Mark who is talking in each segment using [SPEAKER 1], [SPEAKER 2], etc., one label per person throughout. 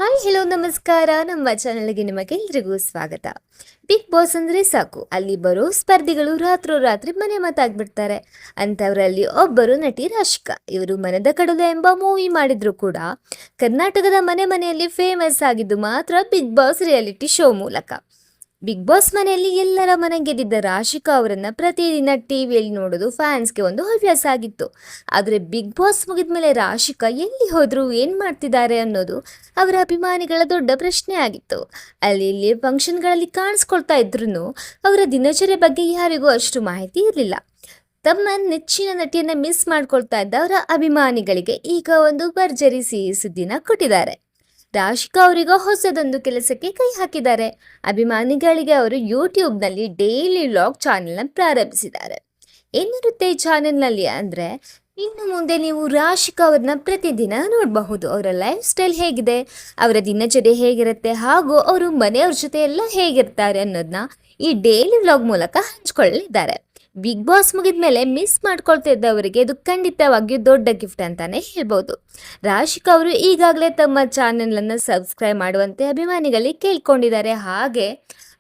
[SPEAKER 1] Hi hello ನಮಸ್ಕಾರ. ನಮ್ಮ ಚಾನಲ್ಗೆ ನಿಮಗೆಲ್ರಿಗೂ ಸ್ವಾಗತ. ಬಿಗ್ ಬಾಸ್ ಅಂದರೆ ಸಾಕು, ಅಲ್ಲಿ ಬರೋ ಸ್ಪರ್ಧಿಗಳು ರಾತ್ರೋರಾತ್ರಿ ಮನೆ ಮಾತಾಗ್ಬಿಡ್ತಾರೆ. ಅಂಥವರಲ್ಲಿ ಒಬ್ಬರು ನಟಿ ರಾಶಿಕಾ. ಇವರು ಮನದ ಕಡಲು ಎಂಬ ಮೂವಿ ಮಾಡಿದ್ರು ಕೂಡ ಕರ್ನಾಟಕದ ಮನೆ ಮನೆಯಲ್ಲಿ ಫೇಮಸ್ ಆಗಿದ್ದು ಮಾತ್ರ ಬಿಗ್ ಬಾಸ್ ರಿಯಾಲಿಟಿ ಶೋ ಮೂಲಕ. ಬಿಗ್ ಬಾಸ್ ಮನೆಯಲ್ಲಿ ಎಲ್ಲರ ಮನ ಗೆದ್ದಿದ್ದ ರಾಶಿಕಾ ಅವರನ್ನ ಪ್ರತಿದಿನ ಟಿವಿಯಲ್ಲಿ ನೋಡೋದು ಫ್ಯಾನ್ಸ್ಗೆ ಒಂದು ಹವ್ಯಾಸ ಆಗಿತ್ತು. ಆದರೆ ಬಿಗ್ ಬಾಸ್ ಮುಗಿದ್ಮೇಲೆ ರಾಶಿಕಾ ಎಲ್ಲಿ ಹೋದ್ರು, ಏನ್ ಮಾಡ್ತಿದ್ದಾರೆ ಅನ್ನೋದು ಅವರ ಅಭಿಮಾನಿಗಳ ದೊಡ್ಡ ಪ್ರಶ್ನೆ ಆಗಿತ್ತು. ಅಲ್ಲಿ ಇಲ್ಲಿ ಫಂಕ್ಷನ್ಗಳಲ್ಲಿ ಕಾಣಿಸ್ಕೊಳ್ತಾ ಇದ್ರು ಅವರ ದಿನಚರಿ ಬಗ್ಗೆ ಯಾರಿಗೂ ಅಷ್ಟು ಮಾಹಿತಿ ಇರಲಿಲ್ಲ. ತಮ್ಮ ನೆಚ್ಚಿನ ನಟಿಯನ್ನ ಮಿಸ್ ಮಾಡ್ಕೊಳ್ತಾ ಇದ್ದ ಅವರ ಅಭಿಮಾನಿಗಳಿಗೆ ಈಗ ಒಂದು ಭರ್ಜರಿ ಸಿಹಿ ಸುದ್ದಿನ ಕೊಟ್ಟಿದ್ದಾರೆ. ರಾಶಿಕಾ ಅವರೀಗ ಹೊಸದೊಂದು ಕೆಲಸಕ್ಕೆ ಕೈ ಹಾಕಿದ್ದಾರೆ. ಅಭಿಮಾನಿಗಳಿಗೆ ಅವರು ಯೂಟ್ಯೂಬ್ನಲ್ಲಿ ಡೈಲಿ ವ್ಲಾಗ್ ಚಾನೆಲ್ನ ಪ್ರಾರಂಭಿಸಿದ್ದಾರೆ. ಏನಿರುತ್ತೆ ಈ ಚಾನೆಲ್ನಲ್ಲಿ ಅಂದರೆ, ಇನ್ನು ಮುಂದೆ ನೀವು ರಾಶಿಕಾ ಅವ್ರನ್ನ ಪ್ರತಿದಿನ ನೋಡಬಹುದು. ಅವರ ಲೈಫ್ ಸ್ಟೈಲ್ ಹೇಗಿದೆ, ಅವರ ದಿನಚರಿ ಹೇಗಿರುತ್ತೆ, ಹಾಗೂ ಅವರು ಮನೆಯವ್ರ ಜೊತೆ ಎಲ್ಲ ಹೇಗಿರ್ತಾರೆ ಅನ್ನೋದನ್ನ ಈ ಡೈಲಿ ವ್ಲಾಗ್ ಮೂಲಕ ಹಂಚ್ಕೊಳ್ಳಿದ್ದಾರೆ. ಬಿಗ್ ಬಾಸ್ ಮುಗಿದ ಮೇಲೆ ಮಿಸ್ ಮಾಡ್ಕೊಳ್ತಾ ಇದ್ದವರಿಗೆ ಇದು ಖಂಡಿತವಾಗಿಯೂ ದೊಡ್ಡ ಗಿಫ್ಟ್ ಅಂತಾನೆ ಹೇಳ್ಬೋದು. ರಾಶಿಕಾ ಅವರು ಈಗಾಗಲೇ ತಮ್ಮ ಚಾನೆಲನ್ನು ಸಬ್ಸ್ಕ್ರೈಬ್ ಮಾಡುವಂತೆ ಅಭಿಮಾನಿಗಳಿಗೆ ಕೇಳ್ಕೊಂಡಿದ್ದಾರೆ. ಹಾಗೆ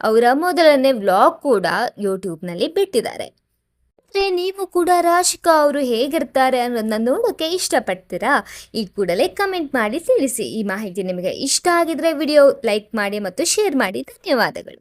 [SPEAKER 1] ಅವರ ಮೊದಲನೇ ವ್ಲಾಗ್ ಕೂಡ ಯೂಟ್ಯೂಬ್ನಲ್ಲಿ ಬಿಟ್ಟಿದ್ದಾರೆ. ನೀವು ಕೂಡ ರಾಶಿಕಾ ಅವರು ಹೇಗಿರ್ತಾರೆ ಅನ್ನೋದನ್ನ ನೋಡೋಕೆ ಇಷ್ಟಪಡ್ತೀರಾ? ಈ ಕೂಡಲೇ ಕಮೆಂಟ್ ಮಾಡಿ ತಿಳಿಸಿ. ಈ ಮಾಹಿತಿ ನಿಮಗೆ ಇಷ್ಟ ಆಗಿದ್ರೆ ವಿಡಿಯೋ ಲೈಕ್ ಮಾಡಿ ಮತ್ತು ಶೇರ್ ಮಾಡಿ. ಧನ್ಯವಾದಗಳು.